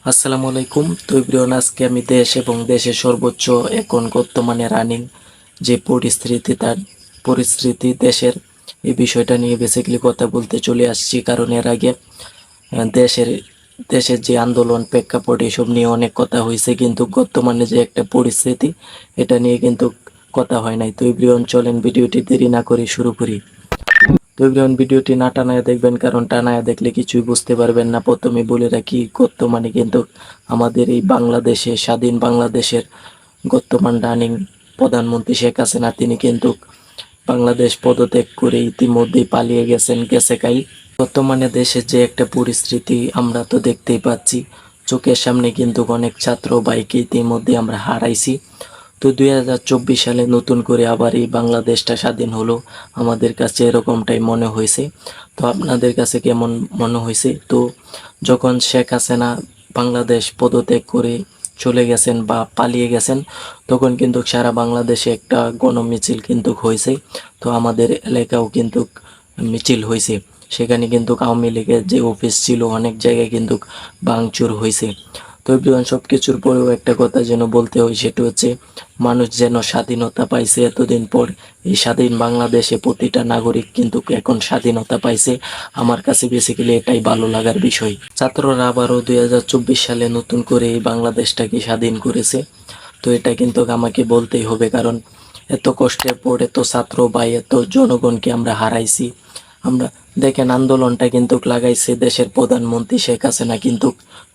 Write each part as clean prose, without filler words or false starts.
আসসালামু আলাইকুম। তো এভরিওয়ান, আজকে আমি দেশ এবং দেশের সর্বোচ্চ এখন বর্তমানে রানিং যে পরিস্থিতি দেশের এই বিষয়টা নিয়ে বেসিক্যালি কথা বলতে চলে আসছি। কারণ এর আগে দেশের দেশের যে আন্দোলন প্রেক্ষাপট এসব নিয়ে অনেক কথা হয়েছে, কিন্তু বর্তমানে যে একটা পরিস্থিতি এটা নিয়ে কিন্তু কথা হয় নাই। তো এভরিওয়ান, চলেন ভিডিওটি দেরি না করে শুরু করি। তো এভরিওয়ান, ভিডিওটি না টানায় দেখবেন, কারণ টানায় দেখলে কিছুই বুঝতে পারবেন না। প্রথমে বলে রাখি, বর্তমানে কিন্তু আমাদের এই বাংলাদেশে, স্বাধীন বাংলাদেশের বর্তমান রানিং প্রধানমন্ত্রী শেখ হাসিনা, তিনি কিন্তু বাংলাদেশ পদত্যাগ করে ইতিমধ্যেই পালিয়ে গেছে কাই। বর্তমানে দেশের যে একটা পরিস্থিতি আমরা তো দেখতেই পাচ্ছি, চোখের সামনে কিন্তু অনেক ছাত্র ভাইকে ইতিমধ্যে আমরা হারাইছি। তো 2024 সালে নতুন করে আবার এই বাংলাদেশটা স্বাধীন হলো, আমাদের কাছে এরকমটাই মনে হয়েছে। তো আপনাদের কাছে কেমন মনে হয়েছে? তো যখন শেখ হাসিনা বাংলাদেশ পদত্যাগ করে চলে গেছেন বা পালিয়ে গেছেন, তখন কিন্তু সারা বাংলাদেশে একটা গণমিছিল কিন্তু হয়েছে। তো আমাদের এলাকাও কিন্তু মিছিল হয়েছে। সেখানে কিন্তু আওয়ামী লীগের যে অফিস ছিল, অনেক জায়গায় কিন্তু ভাঙচুর হয়েছে। তো এভরিওয়ান, সব কিছুর পরেও একটা কথা যেন বলতে হয়, সেটা হচ্ছে মানুষ যেন স্বাধীনতা পাইছে এতদিন পর। এই স্বাধীন বাংলাদেশে প্রতিটা নাগরিক কিন্তু এখন স্বাধীনতা পাইছে। আমার কাছে বেসিক্যালি এটাই ভালো লাগার বিষয়। ছাত্ররা আবারও 2024 সালে নতুন করে এই বাংলাদেশটাকে স্বাধীন করেছে। তো এটা কিন্তু আমাকে বলতেই হবে, কারণ এত কষ্টের পর এত ছাত্র বা এত জনগণকে আমরা হারাইছি। আমরা দেখেন, আন্দোলনটা কিন্তু লাগাইছে দেশের প্রধানমন্ত্রী শেখ হাসিনা, কিন্তু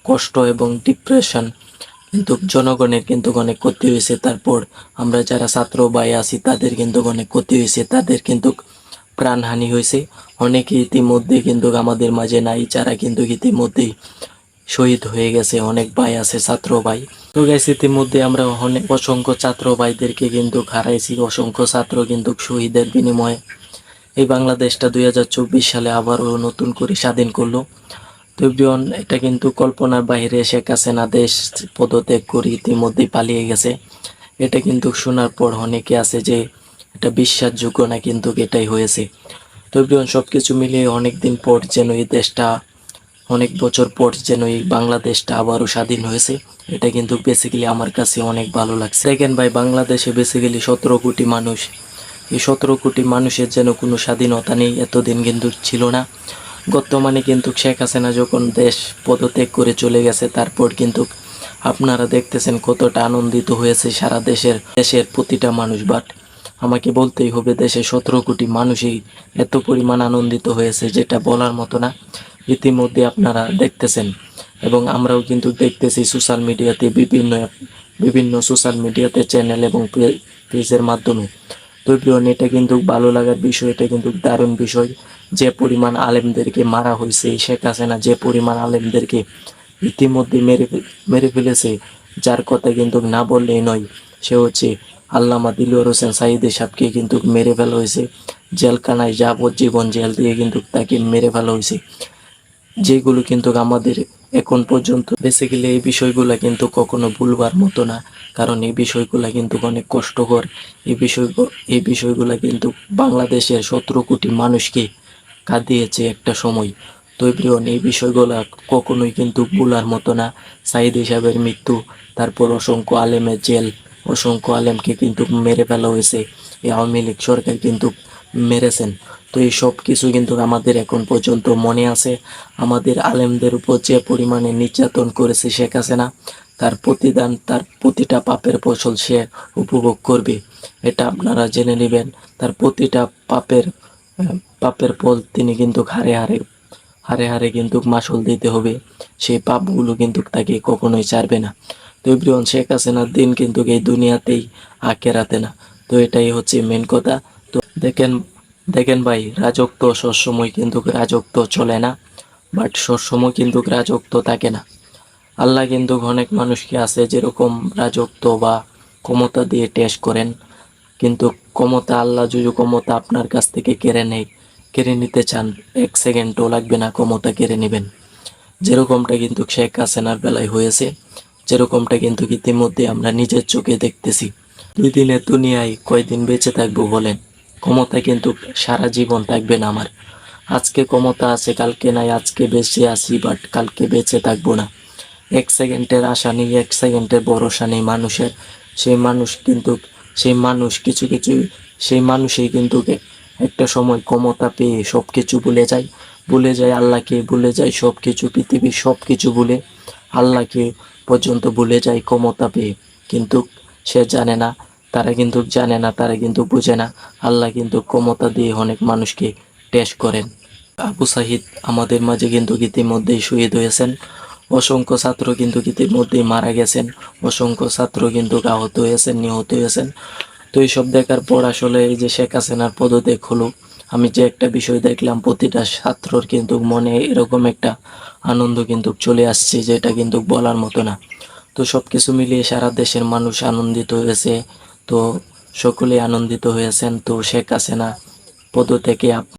কষ্ট এবং ডিপ্রেশন কিন্তু জনগণের কিন্তু অনেক ক্ষতি হয়েছে। তারপর আমরা যারা ছাত্র ভাই আছি তাদের কিন্তু অনেক ক্ষতি হয়েছে, তাদের কিন্তু প্রাণহানি হয়েছে। অনেকে ইতিমধ্যে কিন্তু আমাদের মাঝে নাই, যারা কিন্তু ইতিমধ্যেই শহীদ হয়ে গেছে। অনেক ভাই আছে ছাত্র ভাই। তো গাইস, ইতিমধ্যে আমরা অনেক অসংখ্য ছাত্র ভাইদেরকে কিন্তু হারাইছি, অসংখ্য ছাত্র কিন্তু শহীদের বিনিময়ে এই বাংলাদেশটা 2024 সালে আবারও নতুন করে স্বাধীন করলো। তো এভরিওয়ান, এটা কিন্তু কল্পনার বাইরে। শেখ হাসিনা দেশ পদত্যাগ করে ইতিমধ্যেই পালিয়ে গেছে। এটা কিন্তু শোনার পর অনেকে আছে যে এটা বিশ্বাসযোগ্য না, কিন্তু এটাই হয়েছে। তো এভরিওয়ান, সব কিছু মিলিয়ে অনেক দিন পর যেন এই দেশটা, অনেক বছর পর যেন এই বাংলাদেশটা আবারও স্বাধীন হয়েছে, এটা কিন্তু বেসিক্যালি আমার কাছে অনেক ভালো লাগছে। দেখেন ভাই, বাংলাদেশে বেসিক্যালি 17 কোটি মানুষ। এই 17 কোটি মানুষের যেন কোনো স্বাধীনতা নেই, এতদিন কিন্তু ছিল না। বর্তমানে কিন্তু শেখ হাসিনা যখন দেশ পদত্যাগ করে চলে গেছে, তারপর কিন্তু আপনারা দেখতেছেন কতটা আনন্দিত হয়েছে সারা দেশের প্রতিটা মানুষ। বাট আমাকে বলতেই হবে, দেশে 17 কোটি মানুষই এত পরিমাণ আনন্দিত হয়েছে যেটা বলার মতো না। ইতিমধ্যে আপনারা দেখতেছেন এবং আমরাও কিন্তু দেখতেছি সোশ্যাল মিডিয়াতে, বিভিন্ন সোশ্যাল মিডিয়াতে চ্যানেল এবং পেজের মাধ্যমে। তো প্রিয়ন, এটা কিন্তু ভালো লাগার বিষয়, এটা কিন্তু দারুণ বিষয়। যে পরিমাণ আলেমদেরকে মারা হয়েছে, শেখ হাসিনা যে পরিমাণ আলেমদেরকে ইতিমধ্যে মেরে ফেলেছে, যার কথা কিন্তু না বললেই নয়। সে হচ্ছে আল্লামা দিলওয়ার হোসেন সাঈদী সাহেবকে কিন্তু মেরে ফেলা হয়েছে। জেলখানায় যাবজ্জীবন জেল দিয়ে কিন্তু তাকে মেরে ফেলা হয়েছে, যেগুলো কিন্তু আমাদের এখন পর্যন্ত বেসিক্যালি এই বিষয়গুলো কিন্তু কখনো ভুলবার মতো না। কারণ এই বিষয়গুলো কিন্তু অনেক কষ্টকর। এই বিষয়গুলো কিন্তু বাংলাদেশের 17 কোটি মানুষকে কাঁদিয়েছে একটা সময়। তো এভরিওয়ান, এই বিষয়গুলো কখনোই কিন্তু ভুলার মতো না। সাঈদ সাহেবের মৃত্যু, তারপর অসংখ্য আলেমের জেল, অসংখ্য আলেমকে কিন্তু মেরে ফেলা হয়েছে। এই আওয়ামী লীগ সরকার কিন্তু মেরেছেন। তো এই সব কিছু কিন্তু আমাদের এখন পর্যন্ত মনে আছে। আমাদের আলেমদের উপর যে পরিমাণে নির্যাতন করেছে শেখ হাসিনা, তার প্রতিদান, তার প্রতিটা পাপের ফসল সে উপভোগ করবে, এটা আপনারা জেনে নেবেন। তার প্রতিটা পাপের ফল তিনি কিন্তু হারে হারে কিন্তু মাসুল দিতে হবে। সেই পাপগুলো কিন্তু তাকে কখনোই ছাড়বে না। তো এভরিওয়ান, শেখ হাসিনার দিন কিন্তু এই দুনিয়াতেই, আখেরাতে না। তো এটাই হচ্ছে মেন কথা। তো দেখেন দেখেন ভাই, রাজত্ব সবসময় কিন্তু রাজত্ব চলে না, বাট সবসময় কিন্তু রাজত্ব থাকে না। আল্লাহ কিন্তু অনেক মানুষকে আছে যেরকম রাজত্ব বা ক্ষমতা দিয়ে টেস্ট করেন, কিন্তু ক্ষমতা, আল্লাহ যদি ক্ষমতা আপনার কাছ থেকে কেড়ে নিতে চান, 1 সেকেন্ডও লাগবে না, ক্ষমতা কেড়ে নেবেন। যেরকমটা কিন্তু শেখ হাসিনার বেলায় হয়েছে, যেরকমটা কিন্তু ইতিমধ্যে আমরা নিজের চোখে দেখতেছি। 2 দিনের দুনিয়ায় কয়দিন বেঁচে থাকবো বলেন? ক্ষমতা কিন্তু সারা জীবন থাকবে না আমার। আজকে ক্ষমতা আছে, কালকে নাই। আজকে বেঁচে আছি, বাট কালকে বেঁচে থাকবো না। এক সেকেন্ডের আশা নেই, এক সেকেন্ডের ভরসা নেই মানুষের। সেই মানুষ কিন্তু সেই মানুষ কিছু কিছু সেই মানুষই কিন্তু একটা সময় ক্ষমতা পেয়ে সব কিছু ভুলে যায় আল্লাহকে, ভুলে যায় সব কিছু, পৃথিবীর সব কিছু ভুলে আল্লাহকে পর্যন্ত ভুলে যায় ক্ষমতা পেয়ে। কিন্তু সে জানে না, তারা কিন্তু জানে না, তারা কিন্তু বুঝে না আল্লাহ কিন্তু ক্ষমতা দিয়ে অনেক মানুষকে টেস্ট করেন। আবু সাহিদ আমাদের মাঝে কিন্তু ইতিমধ্যেই শহীদ হয়েছেন, অসংখ্য ছাত্র কিন্তু ইতিমধ্যেই মারা গেছেন, অসংখ্য ছাত্র কিন্তু আহত হয়েছেন, নিহত হয়েছেন। তো এইসব দেখার পর আসলে এই যে শেখ হাসিনার পদত্যাগ হলো, আমি যে একটা বিষয় দেখলাম, প্রতিটা ছাত্রর কিন্তু মনে এরকম একটা আনন্দ কিন্তু চলে আসছে, যেটা কিন্তু বলার মতো না। তো সব কিছু মিলিয়ে সারা দেশের মানুষ আনন্দিত হয়েছে। তো সকলেই আনন্দিত হয়েছেন। তো শেখ হাসিনা পদত্যাগে